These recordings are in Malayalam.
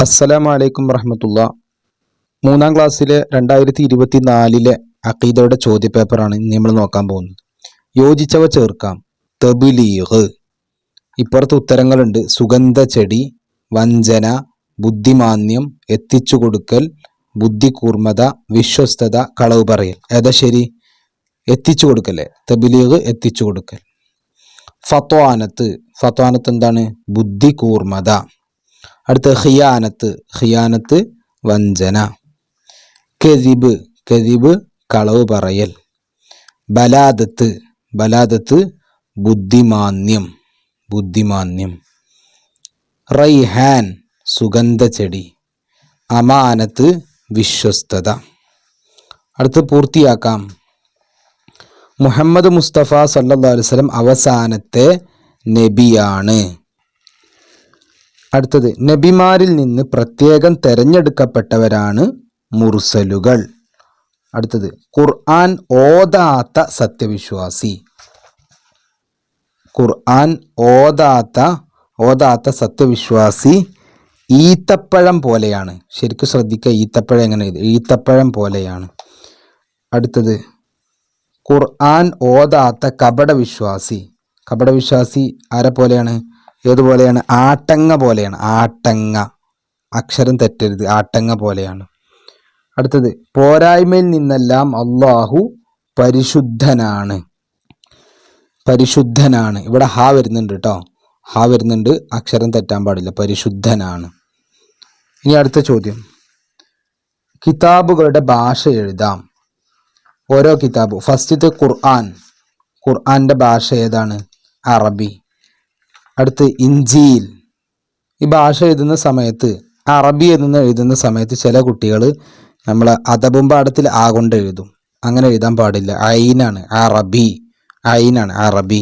അസ്സലാമു അലൈക്കും വറഹ്മത്തുള്ളാ. മൂന്നാം ക്ലാസ്സിലെ 2024 അഖീദയുടെ ചോദ്യപേപ്പറാണ് നമ്മൾ നോക്കാൻ പോകുന്നത്. യോജിച്ചവ ചേർക്കാം. തബ്ലീഗ്, ഇപ്പുറത്ത് ഉത്തരങ്ങളുണ്ട്. സുഗന്ധ ചെടി, വഞ്ചന, ബുദ്ധിമാന്യം, എത്തിച്ചു കൊടുക്കൽ, ബുദ്ധികൂർമ്മത, വിശ്വസ്തത, കളവ് പറയൽ. ഏതാ ശരി? എത്തിച്ചു കൊടുക്കല്ലേ? തബ്ലീഗ് എത്തിച്ചു കൊടുക്കൽ. ഫത്വാനത്ത് എന്താണ്? ബുദ്ധികൂർമ്മത. അടുത്ത ഖിയാനത്ത് വഞ്ചന. കെദിബ് കളവ് പറയൽ. ബലാദത്ത് ബുദ്ധിമാന്യം. റൈഹാൻ സുഗന്ധ ചെടി. അമാനത്ത് വിശ്വസ്തത. അടുത്ത് പൂർത്തിയാക്കാം. മുഹമ്മദ് മുസ്തഫ സല്ലല്ലാഹു അലൈഹി വസല്ലം അവസാനത്തെ നബിയാണ്. അടുത്തത്, നബിമാരിൽ നിന്ന് പ്രത്യേകം തെരഞ്ഞെടുക്കപ്പെട്ടവരാണ് മുർസലുകൾ. അടുത്തത്, ഖുർആൻ ഓതാത്ത സത്യവിശ്വാസി. ഖുർആൻ ഓതാത്ത സത്യവിശ്വാസി ഈത്തപ്പഴം പോലെയാണ്. ശരിക്കും ശ്രദ്ധിക്കുക, ഈത്തപ്പഴം എങ്ങനെ? ഈത്തപ്പഴം പോലെയാണ്. അടുത്തത്, ഖുർആൻ ഓതാത്ത കപടവിശ്വാസി ആരെ പോലെയാണ്? ഏതുപോലെയാണ്? ആട്ടങ്ങ പോലെയാണ്. ആട്ടങ്ങ, അക്ഷരം തെറ്റരുത്, ആട്ടങ്ങ പോലെയാണ്. അടുത്തത്, പോരായ്മയിൽ നിന്നെല്ലാം അള്ളാഹു പരിശുദ്ധനാണ്. ഇവിടെ ഹ വരുന്നുണ്ട് കേട്ടോ, ഹ വരുന്നുണ്ട്, അക്ഷരം തെറ്റാൻ പാടില്ല. പരിശുദ്ധനാണ്. ഇനി അടുത്ത ചോദ്യം, കിതാബുകളുടെ ഭാഷ എഴുതാം. ഓരോ കിതാബ്. ഫസ്റ്റത്തെ ഖുർആന്റെ ഭാഷ ഏതാണ്? അറബി. അടുത്ത് ഇഞ്ചീൽ. ഈ ഭാഷ എഴുതുന്ന സമയത്ത്, അറബി എഴുതുന്ന സമയത്ത് ചില കുട്ടികൾ നമ്മൾ അദബും പാഠത്തിൽ ആ കൊണ്ട് എഴുതും. അങ്ങനെ എഴുതാൻ പാടില്ല. ഐനാണ് അറബി.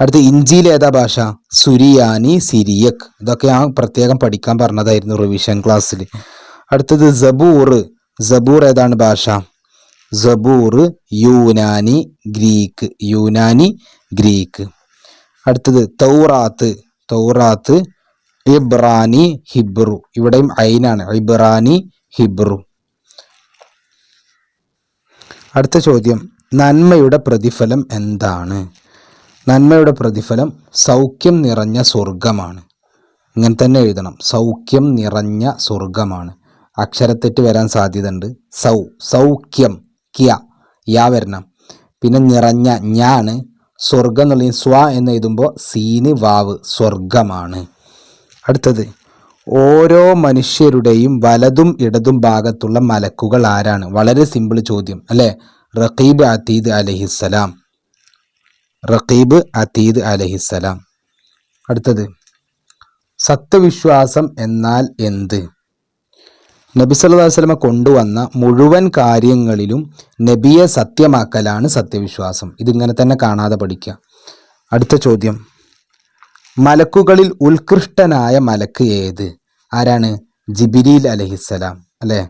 അടുത്ത് ഇഞ്ചീൽ ഏതാ ഭാഷ? സുരിയാനി, സിരിയക്. ഇതൊക്കെ ഞാൻ പ്രത്യേകം പഠിക്കാൻ പറഞ്ഞതായിരുന്നു റിവിഷൻ ക്ലാസ്സിൽ. അടുത്തത് സബൂർ ഏതാണ് ഭാഷ? സബൂർ യൂനാനി ഗ്രീക്ക്. അടുത്തത് തൗറാത്ത് ഇബ്രാനി, ഹിബ്രു. ഇവിടെയും ഐനാണ്, ഇബ്രാനി, ഹിബ്രു. അടുത്ത ചോദ്യം, നന്മയുടെ പ്രതിഫലം എന്താണ്? നന്മയുടെ പ്രതിഫലം സൗഖ്യം നിറഞ്ഞ സ്വർഗമാണ്. ഇങ്ങനെ തന്നെ എഴുതണം, സൗഖ്യം നിറഞ്ഞ സ്വർഗമാണ്. അക്ഷരത്തെറ്റ് വരാൻ സാധ്യതയുണ്ട്. സൗഖ്യം യാ വരണം. പിന്നെ നിറഞ്ഞ ഞാണ്. സ്വർഗം എന്നുള്ള സ്വ എന്ന് എഴുതുമ്പോൾ സീന് വാവ്, സ്വർഗമാണ്. അടുത്തത്, ഓരോ മനുഷ്യരുടെയും വലതും ഇടതും ഭാഗത്തുള്ള മലക്കുകൾ ആരാണ്? വളരെ സിമ്പിൾ ചോദ്യം അല്ലേ? റഖീബ് അതീദ് അലൈഹിസ്സലാം. അടുത്തത്, സത്യവിശ്വാസം എന്നാൽ എന്ത്? നബി സല്ലല്ലാഹു അലൈഹി വസല്ലം കൊണ്ടുവന്ന മുഴുവൻ കാര്യങ്ങളിലും നബിയെ സത്യമാക്കലാണ് സത്യവിശ്വാസം. ഇതിങ്ങനെ തന്നെ കാണാതെ പഠിക്കുക. അടുത്ത ചോദ്യം, മലക്കുകളിൽ ഉത്കൃഷ്ടനായ മലക്ക് ഏത്? ആരാണ്? ജിബ്രീൽ അലൈഹിസ്സലാം അല്ലേ?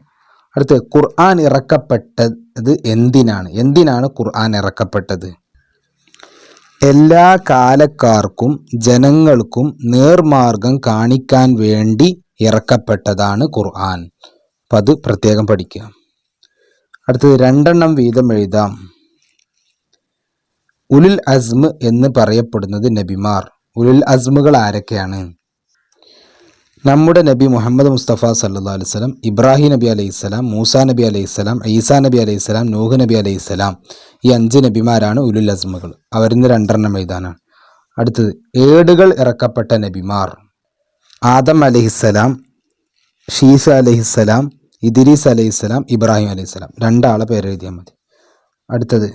അടുത്ത്, ഖുർആൻ ഇറക്കപ്പെട്ടത് എന്തിനാണ് ഖുർആൻ ഇറക്കപ്പെട്ടത്? എല്ലാ കാലക്കാർക്കും ജനങ്ങൾക്കും നേർമാർഗം കാണിക്കാൻ വേണ്ടി ഇറക്കപ്പെട്ടതാണ് ഖുർആൻ. അപ്പം അത് പ്രത്യേകം പഠിക്കുക. അടുത്തത്, 2 വീതം എഴുതാം. ഉലുൽ അസ്മ് എന്ന് പറയപ്പെടുന്നത് നബിമാർ. ഉലുൽ അസ്മുകൾ ആരൊക്കെയാണ്? നമ്മുടെ നബി മുഹമ്മദ് മുസ്തഫ സല്ലല്ലാഹു അലൈഹി വസല്ലം, ഇബ്രാഹിം നബി അലൈഹിസ്സലാം, മൂസാ നബി അലൈഹിസ്സലാം, ഈസാ നബി അലൈഹിസ്സലാം, നൂഹ് നബി അലൈഹിസ്സലാം. ഈ 5 നബിമാരാണ് ഉലുൽ അസ്മുകൾ. അവരിൽ നിന്ന് 2 എഴുതാനാണ്. അടുത്തത്, ഏടുകൾ ഇറക്കപ്പെട്ട നബിമാർ. ആദം അലൈഹിസ്സലാം, ഷീസ അലൈഹിസ്സലാം, ഇദ്രീസ് അലൈഹിസ്സലാം, ഇബ്രാഹിം അലൈഹിസ്സലാം. 2 ആളെ പേരെഴുതിയാൽ മതി. അടുത്തത്,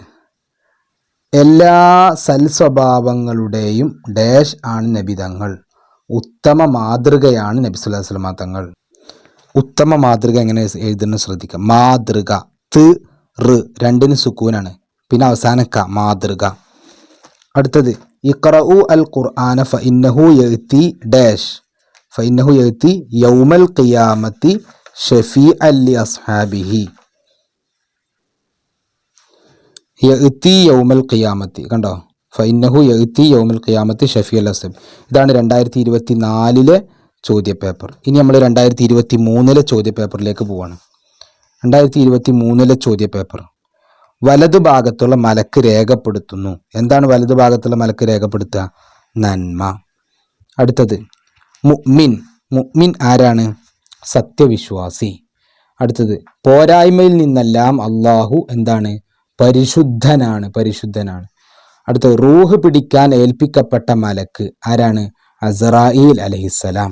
എല്ലാ സൽസ്വഭാവങ്ങളുടെയും ഡാഷ് ആണ് നബിതങ്ങൾ. ഉത്തമ മാതൃകയാണ് നബി സല്ലല്ലാഹു അലൈഹി വസല്ലം തങ്ങൾ. ഉത്തമ മാതൃക എങ്ങനെ എഴുതുന്നത് ശ്രദ്ധിക്കുക. മാതൃക, രണ്ടിന് സുക്കൂനാണ്, പിന്നെ അവസാന മാതൃക. അടുത്തത്, ഇഖ്റഉ അൽ ഖുർആന ഫഇന്നഹു യഅതി ഡാഷ്. ഫഇന്നഹു യഅതി യൗമൽ ഖിയാമത്തി ഷഫീഅൻ ലി അസ്ഹാബിഹി. യഅതി യൗമൽ ഖിയാമത്തി, കണ്ടോ? ഫഇന്നഹു യഅതി യൗമൽ ഖിയാമത്തി ഷഫീഅൻ ലി അസ്ഹാബിഹി. ഇതാണ് 2024 ചോദ്യപേപ്പർ. ഇനി നമ്മൾ 2023 ചോദ്യപേപ്പറിലേക്ക് പോവാണ്. 2023 ചോദ്യപേപ്പർ വലതുഭാഗത്തുള്ള മലക്ക് രേഖപ്പെടുത്തുന്നു. എന്താണ് വലതുഭാഗത്തുള്ള മലക്ക് രേഖപ്പെടുത്തുക? നന്മ. അടുത്തത് മുഅ്മിൻ. മുഅ്മിൻ ആരാണ്? സത്യവിശ്വാസി. അടുത്തത് പോരായ്മയിൽ നിന്നെല്ലാം അള്ളാഹു എന്താണ്? പരിശുദ്ധനാണ്, പരിശുദ്ധനാണ്. അടുത്തത് റൂഹ് പിടിക്കാൻ ഏൽപ്പിക്കപ്പെട്ട മലക്ക് ആരാണ്? അസ്രായീൽ അലൈഹിസ്സലാം.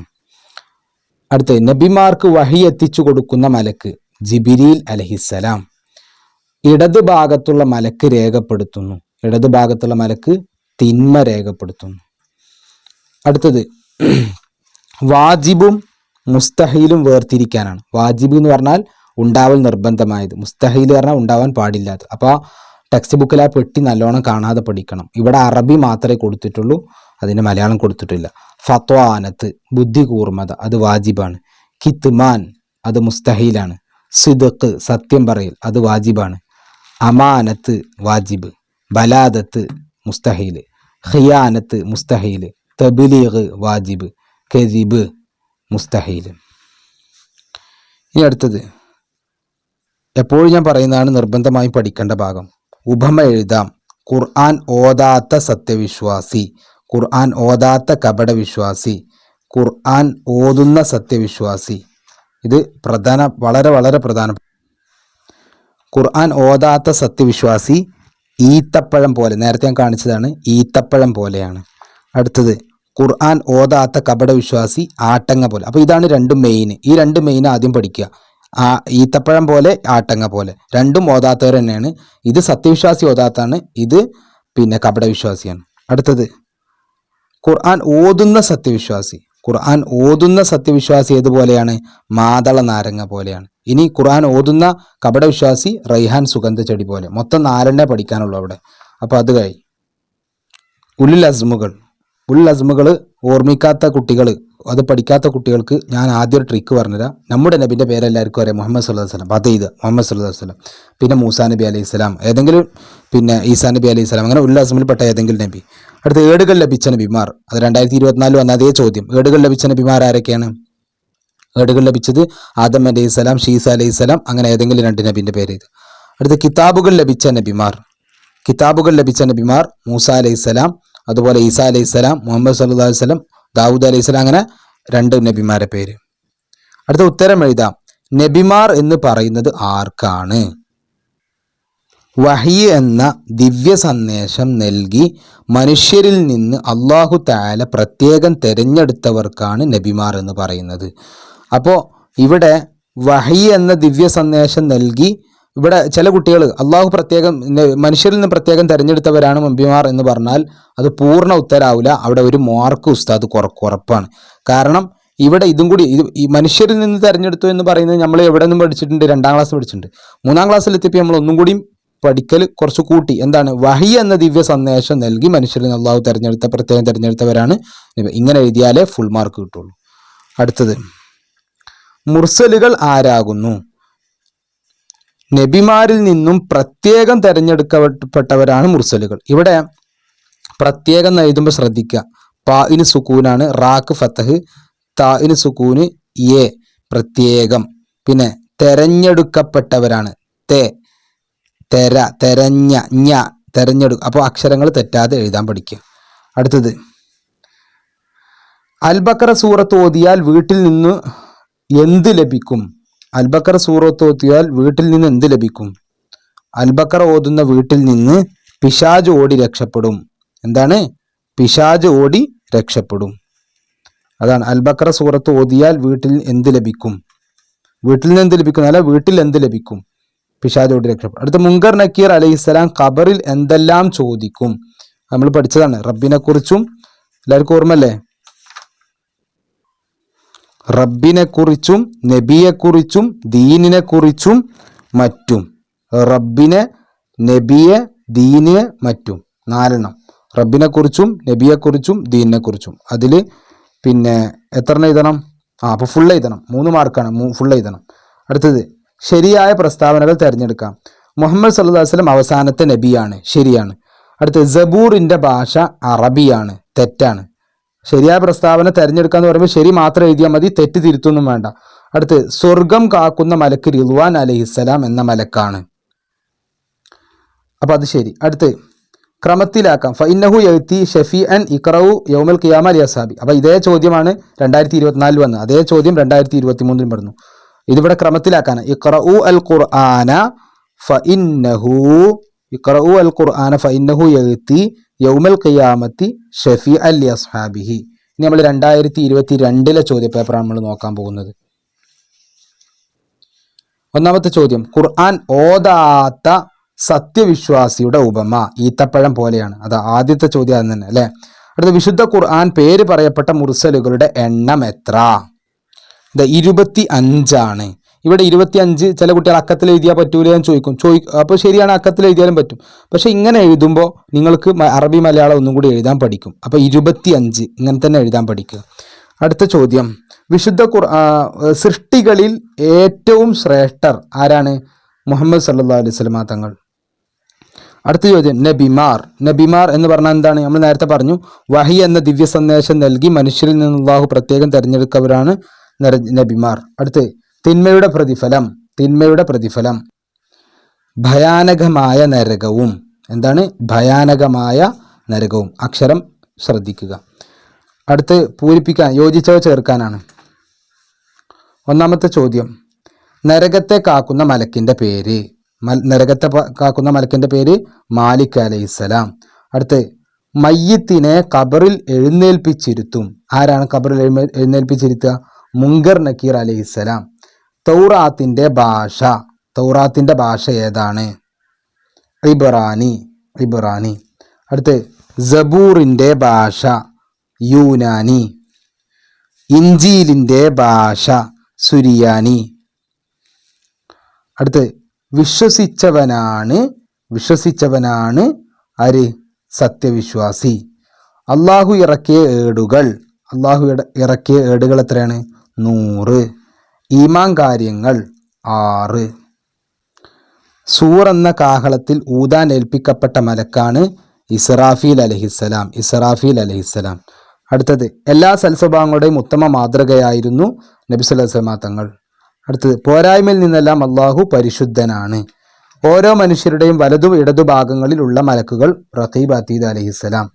അടുത്തത് നബിമാർക്ക് വഹി എത്തിച്ചു കൊടുക്കുന്ന മലക്ക് ജിബ്രീൽ അലൈഹിസ്സലാം. ഇടത് ഭാഗത്തുള്ള മലക്ക് രേഖപ്പെടുത്തുന്നു. ഇടത് ഭാഗത്തുള്ള മലക്ക് തിന്മ രേഖപ്പെടുത്തുന്നു. അടുത്തത് വാജിബും മുസ്തഹീലും വേർതിരിക്കാനാണ്. വാജിബ് എന്ന് പറഞ്ഞാൽ ഉണ്ടാവൽ നിർബന്ധമായത്, മുസ്തഹീൽ പറഞ്ഞാൽ ഉണ്ടാവാൻ പാടില്ലാത്തത്. അപ്പോൾ ടെക്സ്റ്റ് ബുക്കിൽ ആ പെട്ടി നല്ലോണം കാണാതെ പഠിക്കണം. ഇവിടെ അറബി മാത്രമേ കൊടുത്തിട്ടുള്ളൂ, അതിന് മലയാളം കൊടുത്തിട്ടില്ല. ഫത്വാനത്ത് ബുദ്ധി കൂർമത, അത് വാജിബാണ്. കിത്മാൻ അത് മുസ്തഹീലാണ്. സിദ്ഖ് സത്യം പറയൽ, അത് വാജിബാണ്. അമാനത്ത് വാജിബ്. ബലാദത്ത് മുസ്തഹീൽ. ഖിയാനത്ത് മുസ്തഹീൽ. തബ്ലീഗ് വാജിബ്. കദിബ് മുസ്തഹീൽ. ഇനി അടുത്തത് എപ്പോഴും ഞാൻ പറയുന്നതാണ് നിർബന്ധമായും പഠിക്കേണ്ട ഭാഗം. ഉപമ എഴുതാം. ഖുർആൻ ഓതാത്ത സത്യവിശ്വാസി, ഖുർആൻ ഓതാത്ത കപട വിശ്വാസി, ഖുർആൻ ഓതുന്ന സത്യവിശ്വാസി. ഇത് വളരെ വളരെ പ്രധാനപ്പെട്ട. ഖുർആൻ ഓതാത്ത സത്യവിശ്വാസി ഈത്തപ്പഴം പോലെ, നേരത്തെ ഞാൻ കാണിച്ചതാണ്, ഈത്തപ്പഴം പോലെയാണ്. അടുത്തത് ഖുർആൻ ഓതാത്ത കപട വിശ്വാസി ആട്ടങ്ങ പോലെ. അപ്പോൾ ഇതാണ് രണ്ടും മെയിൻ. ഈ രണ്ട് മെയിൻ ആദ്യം പഠിക്കുക. ഈത്തപ്പഴം പോലെ, ആട്ടങ്ങ പോലെ, രണ്ടും ഓതാത്തവർ തന്നെയാണ്. ഇത് സത്യവിശ്വാസി ഓതാത്താണ്, ഇത് പിന്നെ കപട വിശ്വാസിയാണ്. അടുത്തത് ഖുർആൻ ഓതുന്ന സത്യവിശ്വാസി. ഖുർആൻ ഓതുന്ന സത്യവിശ്വാസി ഏതുപോലെയാണ്? മാതള നാരങ്ങ പോലെയാണ്. ഇനി ഖുർആൻ ഓതുന്ന കപട വിശ്വാസി റൈഹാൻ സുഗന്ധ ചെടി പോലെ. മൊത്തം 4 പഠിക്കാനുള്ളൂ അവിടെ. അപ്പോൾ അത് കഴി. ഉലുൽ അസ്മുകൾ. ഉലുൽ അസ്മുകൾ ഓർമ്മിക്കാത്ത കുട്ടികൾ, അത് പഠിക്കാത്ത കുട്ടികൾക്ക് ഞാൻ ആദ്യം ഒരു ട്രിക്ക് പറഞ്ഞുതരാം. നമ്മുടെ നബിൻ്റെ പേരെല്ലാവർക്കും അറിയാം, മുഹമ്മദ് സല്ലല്ലാഹു അലൈഹി വസല്ലം. അത് ഇത് മുഹമ്മദ് സല്ലല്ലാഹു അലൈഹി വസല്ലം. പിന്നെ മൂസാ നബി അലൈഹി സ്വലാം, ഏതെങ്കിലും, പിന്നെ ഈസാ നബി അലൈഹി സ്വലാം, അങ്ങനെ ഉലുൽ അസ്മിൽപ്പെട്ട ഏതെങ്കിലും നബി. അടുത്ത ഏടുകൾ ലഭിച്ച നബിമാർ, അത് 2024 വന്ന അതേ ചോദ്യം. ഏടുകൾ ലഭിച്ച നബിമാർ ആരൊക്കെയാണ്? ഏടുകൾ ലഭിച്ചത് ആദം അലൈഹി സ്വലാം, ഷീസ അലൈഹി സ്വലാം, അങ്ങനെ ഏതെങ്കിലും 2 നബിൻ്റെ പേര് ഇത്. അടുത്ത കിതാബുകൾ ലഭിച്ച നബിമാർ. കിതാബുകൾ ലഭിച്ച നബിമാർ മൂസ അലൈഹി സ്വലാം, അതുപോലെ ഈസാ അലൈഹി സ്വലാം, മുഹമ്മദ് സല്ലല്ലാഹു അലൈഹി വസല്ലം, ദാവൂദ് അലൈഹി സ്വലാം, അങ്ങനെ 2 നബിമാരുടെ പേര്. അടുത്ത ഉത്തരം എഴുതാം. നബിമാർ എന്ന് പറയുന്നത് ആർക്കാണ്? വഹി എന്ന ദിവ്യ സന്ദേശം നൽകി മനുഷ്യരിൽ നിന്ന് അല്ലാഹു തആല പ്രത്യേകം തിരഞ്ഞെടുത്തവർക്കാണ് നബിമാർ എന്ന് പറയുന്നത്. അപ്പോൾ ഇവിടെ വഹി എന്ന ദിവ്യ സന്ദേശം നൽകി, ഇവിടെ ചില കുട്ടികൾ അള്ളാഹു പ്രത്യേകം മനുഷ്യരിൽ നിന്ന് പ്രത്യേകം തിരഞ്ഞെടുത്തവരാണ് നബിമാർ എന്ന് പറഞ്ഞാൽ അത് പൂർണ്ണ ഉത്തരാവില്ല. അവിടെ ഒരു മാർക്ക് ഉസ്താദ് ഉറപ്പാണ്. കാരണം ഇവിടെ ഇതും കൂടി, ഈ മനുഷ്യരിൽ നിന്ന് തിരഞ്ഞെടുത്തു എന്ന് പറയുന്നത് നമ്മൾ എവിടെ നിന്നും പഠിച്ചിട്ടുണ്ട്? 2ാം ക്ലാസ് പഠിച്ചിട്ടുണ്ട്. 3ാം ക്ലാസ്സിലെത്തിയപ്പോൾ നമ്മൾ ഒന്നും കൂടി പഠിക്കൽ കുറച്ച് കൂട്ടി. എന്താണ്? വഹി എന്ന ദിവ്യ സന്ദേശം നൽകി മനുഷ്യരിൽ നിന്ന് അള്ളാഹു പ്രത്യേകം തിരഞ്ഞെടുത്തവരാണ്. ഇങ്ങനെ എഴുതിയാലേ ഫുൾ മാർക്ക് കിട്ടുള്ളൂ. അടുത്തത് മുർസലുകൾ ആരാകുന്നു? നബിമാരിൽ നിന്നും പ്രത്യേകം തിരഞ്ഞെടുക്കപ്പെട്ടവരാണ് മുർസലുകൾ. ഇവിടെ പ്രത്യേകം എഴുതുമ്പോൾ ശ്രദ്ധിക്കുക. പാഇന് സുക്കൂനാണ്, റാക്ക് ഫത്തഹ്, താഇന് സുക്കൂന്, എ പ്രത്യേകം. പിന്നെ തെരഞ്ഞെടുക്കപ്പെട്ടവരാണ്, തെരഞ്ഞ, അപ്പോൾ അക്ഷരങ്ങൾ തെറ്റാതെ എഴുതാൻ പഠിക്കുക. അടുത്തത് അൽബക്കറ സൂറത്ത് ഓതിയാൽ വീട്ടിൽ നിന്ന് എന്ത് ലഭിക്കും? അൽബക്കറ സൂറത്ത് ഓതിയാൽ വീട്ടിൽ നിന്ന് എന്ത് ലഭിക്കും? അൽബക്കറ ഓതുന്ന വീട്ടിൽ നിന്ന് പിശാജ് ഓടി രക്ഷപ്പെടും. എന്താണ്? പിശാജ് ഓടി രക്ഷപ്പെടും. അതാണ് അൽബക്കറ സൂറത്ത് ഓതിയാൽ വീട്ടിൽ എന്ത് ലഭിക്കും? വീട്ടിൽ നിന്ന് എന്ത് ലഭിക്കും അല്ല, വീട്ടിൽ എന്ത് ലഭിക്കും? പിശാജ് ഓടി രക്ഷപ്പെടും. അടുത്ത മുങ്കർ നക്കീർ അലൈഹിസ്സലാം ഖബറിൽ എന്തെല്ലാം ചോദിക്കും? നമ്മൾ പഠിച്ചതാണ്. റബ്ബിനെ കുറിച്ചും, എല്ലാവർക്കും ഓർമ്മല്ലേ? റബ്ബിനെ കുറിച്ചും, നബിയെക്കുറിച്ചും, ദീനിനെ കുറിച്ചും മറ്റും. റബ്ബിനെ, നബിയെ, ദീനിനെ, മറ്റും 4 റബ്ബിനെ കുറിച്ചും, നബിയെക്കുറിച്ചും, ദീനിനെ കുറിച്ചും. അതിൽ പിന്നെ എത്ര എഴുതണം? അപ്പോൾ ഫുൾ എഴുതണം. 3 മാർക്കാണ്, ഫുൾ എഴുതണം. അടുത്തത് ശരിയായ പ്രസ്താവനകൾ തിരഞ്ഞെടുക്കാം. മുഹമ്മദ് സല്ലല്ലാഹു അലൈഹി വസല്ലം അവസാനത്തെ നബിയാണ്, ശരിയാണ്. അടുത്തത് സബൂറിൻ്റെ ഭാഷ അറബിയാണ്, തെറ്റാണ്. ശരിയായ പ്രസ്താവന തിരഞ്ഞെടുക്കാന്ന് പറയുമ്പോൾ ശരി മാത്രം എഴുതിയാൽ മതി, തെറ്റ് തിരുത്തൊന്നും വേണ്ട. അടുത്ത് സ്വർഗം കാക്കുന്ന മലക്ക് റിദ്വാൻ അലൈഹിസ്സലാം എന്ന മലക്കാണ്. അപ്പൊ അത് ശരി. അടുത്ത് ക്രമത്തിലാക്കാം. ഫഇന്നഹു യഅതി ഷഫീഅൻ ഇഖ്റഉ യൗമൽ ഖിയാമ ലി അസ്ഹാബി. അപ്പൊ ഇതേ ചോദ്യമാണ് 2024 വന്നത്, അതേ ചോദ്യം 2023 വരുന്നു. ഇതിവിടെ ക്രമത്തിലാക്കാണ്. ഇഖ്റഉ അൽ ഖുർആന ഫഇന്നഹു യഅതി യൗമൽ ഖിയാമത്തി ഷഫീഅൻ ലി അസ്ഹാബിഹി. ഇനി നമ്മൾ 2022 ചോദ്യ പേപ്പറാണ് നമ്മൾ നോക്കാൻ പോകുന്നത്. ഒന്നാമത്തെ ചോദ്യം, ഖുർആൻ ഓതാത്ത സത്യവിശ്വാസിയുടെ ഉപമ ഈത്തപ്പഴം പോലെയാണ്. അത് ആദ്യത്തെ ചോദ്യം അത് തന്നെ അല്ലെ. അടുത്ത, വിശുദ്ധ ഖുർആൻ പേര് പറയപ്പെട്ട മുർസലുകളുടെ എണ്ണം എത്ര? ഇത് 25 ഇവിടെ 25. ചില കുട്ടികൾ അക്കത്തിൽ എഴുതിയാൽ പറ്റൂല എന്ന് ചോദിക്കും. അപ്പോൾ ശരിയാണ്, അക്കത്തിൽ എഴുതിയാലും പറ്റും. പക്ഷെ ഇങ്ങനെ എഴുതുമ്പോൾ നിങ്ങൾക്ക് അറബി മലയാളം ഒന്നും കൂടി എഴുതാൻ പഠിക്കും. അപ്പോൾ 25 ഇങ്ങനെ തന്നെ എഴുതാൻ പഠിക്കുക. അടുത്ത ചോദ്യം, വിശുദ്ധ സൃഷ്ടികളിൽ ഏറ്റവും ശ്രേഷ്ഠർ ആരാണ്? മുഹമ്മദ് സല്ലല്ലാഹു അലൈഹി വസല്ലം തങ്ങൾ. അടുത്ത ചോദ്യം, നബിമാർ എന്ന് പറഞ്ഞാൽ എന്താണ്? നമ്മൾ നേരത്തെ പറഞ്ഞു, വഹി എന്ന ദിവ്യ സന്ദേശം നൽകി മനുഷ്യരിൽ നിന്ന് അല്ലാഹു പ്രത്യേകം തിരഞ്ഞെടുക്കവരാണ് നബിമാർ. അടുത്ത്, തിന്മയുടെ പ്രതിഫലം ഭയാനകമായ നരകവും. എന്താണ് ഭയാനകമായ നരകവും? അക്ഷരം ശ്രദ്ധിക്കുക. അടുത്ത്, പൂരിപ്പിക്കാൻ യോജിച്ചവ ചേർക്കാനാണ്. ഒന്നാമത്തെ ചോദ്യം, നരകത്തെ കാക്കുന്ന മലക്കിന്റെ പേര്. നരകത്തെ കാക്കുന്ന മലക്കിന്റെ പേര് മാലിക് അലൈഹിസ്സലാം. അടുത്ത്, മയ്യത്തിനെ ഖബറിൽ എഴുന്നേൽപ്പിച്ചിരുത്തും. ആരാണ് ഖബറിൽ എഴുന്നേൽപ്പിച്ചിരുത്തുക? മുങ്കർ നക്കീർ അലൈഹിസ്സലാം. തൗറാത്തിന്റെ ഭാഷ ഏതാണ്? ഇബ്രാനി. അടുത്ത്, സബൂറിന്റെ ഭാഷ യൂനാനി. ഇഞ്ചീലിന്റെ ഭാഷ സുരിയാനി. അടുത്ത്, വിശ്വസിച്ചവനാണ് ആര്? സത്യവിശ്വാസി. അള്ളാഹു ഇറക്കിയ ഏടുകൾ എത്രയാണ്? 100. ഈമാൻ കാര്യങ്ങൾ 6. സൂർ എന്ന കാഹളത്തിൽ ഊതാൻ ഏൽപ്പിക്കപ്പെട്ട മലക്കാണ് ഇസ്രാഫീൽ അലൈഹിസ്സലാം. അടുത്തത്, എല്ലാ സൽസ്വഭാവങ്ങളുടെയും ഉത്തമ മാതൃകയായിരുന്നു നബി സല്ലല്ലാഹു അലൈഹി വസല്ലം തങ്ങൾ. അടുത്തത്, പോരായ്മയിൽ നിന്നെല്ലാം അള്ളാഹു പരിശുദ്ധനാണ്. ഓരോ മനുഷ്യരുടെയും വലതു ഇടതു ഭാഗങ്ങളിലുള്ള മലക്കുകൾ റഖീബ് അതീദ് അലൈഹിസ്സലാം.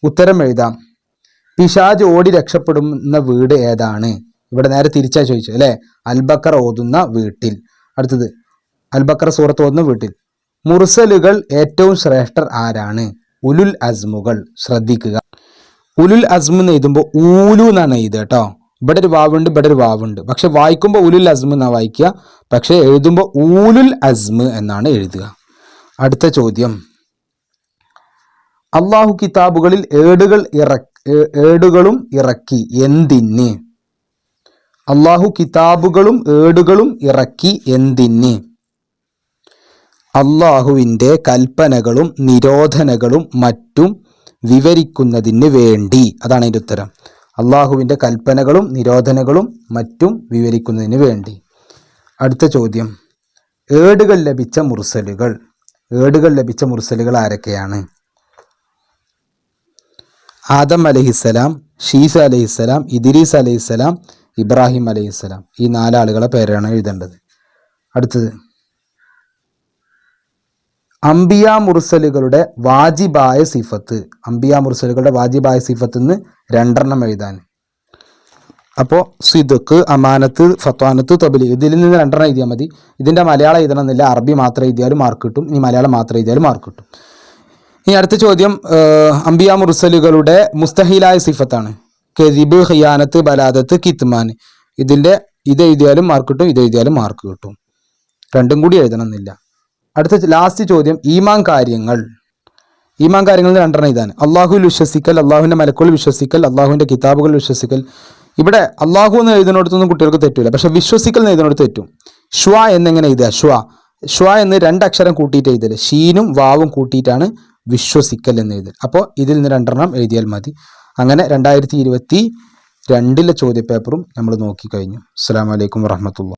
ഉത്തരം എഴുതാം. പിശാജ് ഓടി രക്ഷപ്പെടുന്ന വീട് ഏതാണ്? ഇവിടെ നേരെ തിരിച്ചാ ചോദിച്ചു അല്ലെ. അൽബക്കർ ഓതുന്ന വീട്ടിൽ. അടുത്തത്, അൽബക്കർ സൂറത്ത് ഓതുന്ന വീട്ടിൽ. മുർസലുകൾ ഏറ്റവും ശ്രേഷ്ഠർ ആരാണ്? ഉലുൽ അസ്മുകൾ. ശ്രദ്ധിക്കുക, ഉലുൽ അസ്മ് എന്ന് എഴുതുമ്പോൾ ഊലു എന്നാണ് എഴുതുക കേട്ടോ. ഇവിടെ ഒരു വാവുണ്ട്, പക്ഷെ വായിക്കുമ്പോൾ ഉലുൽ അസ്മ് എന്നാണ് വായിക്കുക, പക്ഷെ എഴുതുമ്പോൾ ഊലുൽ അസ്മ് എന്നാണ് എഴുതുക. അടുത്ത ചോദ്യം, അള്ളാഹു കിതാബുകളിൽ ഏടുകളും ഇറക്കി എന്തിന്? അള്ളാഹുവിൻ്റെ കൽപ്പനകളും നിരോധനകളും മറ്റും വിവരിക്കുന്നതിന് വേണ്ടി. അതാണ് അതിൻ്റെ ഉത്തരം. അള്ളാഹുവിൻ്റെ കൽപ്പനകളും നിരോധനങ്ങളും മറ്റും വിവരിക്കുന്നതിന് വേണ്ടി. അടുത്ത ചോദ്യം, ഏടുകൾ ലഭിച്ച മുർസലുകൾ ആരൊക്കെയാണ്? ആദം അലൈഹിസ്സലാം, ഷീസ അലൈഹിസ്സലാം, ഇദ്രീസ് അലൈഹിസ്സലാം, ഇബ്രാഹിം അലൈഹിസ്സലാം. ഈ 4 ആളുകളെ പേരാണ് എഴുതേണ്ടത്. അടുത്തത്, അംബിയ മുർസലുകളുടെ വാജിബായ സിഫത്ത് നിന്ന് 2 എഴുതാൻ. അപ്പോൾ സിദ്ഖ്, അമാനത്ത്, ഫത്വാനത്ത്, തബ്ലീഗ് ഇതിൽ നിന്ന് 2 എഴുതിയാൽ മതി. ഇതിൻ്റെ മലയാളം എഴുതണമെന്നില്ല, അറബി മാത്രം എഴുതിയാലും മാർക്ക് കിട്ടും. ഇനി മലയാളം മാത്രം എഴുതിയാലും മാർക്ക് കിട്ടും. ഇനി അടുത്ത ചോദ്യം, അംബിയ മുർസലുകളുടെ മുസ്തഹീലായ സിഫത്താണ്. കെദിബ്, ഖിയാനത്ത്, ബലാദത്ത്, കിത്മാൻ. ഇത് എഴുതിയാലും മാർക്ക് കിട്ടും, ഇത് എഴുതിയാലും മാർക്ക് കിട്ടും. 2 കൂടി എഴുതണമെന്നില്ല. അടുത്ത ലാസ്റ്റ് ചോദ്യം, ഈമാൻ കാര്യങ്ങൾ 2 എഴുതാൻ. അള്ളാഹുവിൽ വിശ്വസിക്കൽ, അള്ളാഹുവിൻ്റെ മലക്കുകളിൽ വിശ്വസിക്കൽ, അള്ളാഹുവിൻ്റെ കിതാബുകളിൽ വിശ്വസിക്കൽ. ഇവിടെ അള്ളാഹു എന്ന് എഴുതുന്നിടത്തൊന്നും കുട്ടികൾക്ക് തെറ്റില്ല, പക്ഷെ വിശ്വസിക്കൽ എന്ന് എഴുതുന്നിടത്ത് തെറ്റും. ഷ്വ എന്നെങ്ങനെ എഴുതുക? ഷ്വ എന്ന് 2 അക്ഷരം കൂട്ടിയിട്ട് എഴുതല്. ഷീനും വാവും കൂട്ടിയിട്ടാണ് വിശ്വസിക്കൽ എന്ന് എഴുതൽ. അപ്പോൾ ഇതിൽ നിന്ന് 2 എഴുതിയാൽ മതി. അങ്ങനെ 2022 ചോദ്യപേപ്പറും നമ്മൾ നോക്കിക്കഴിഞ്ഞു. അസ്സലാമു അലൈക്കും വറഹ്മത്തുള്ളാഹി.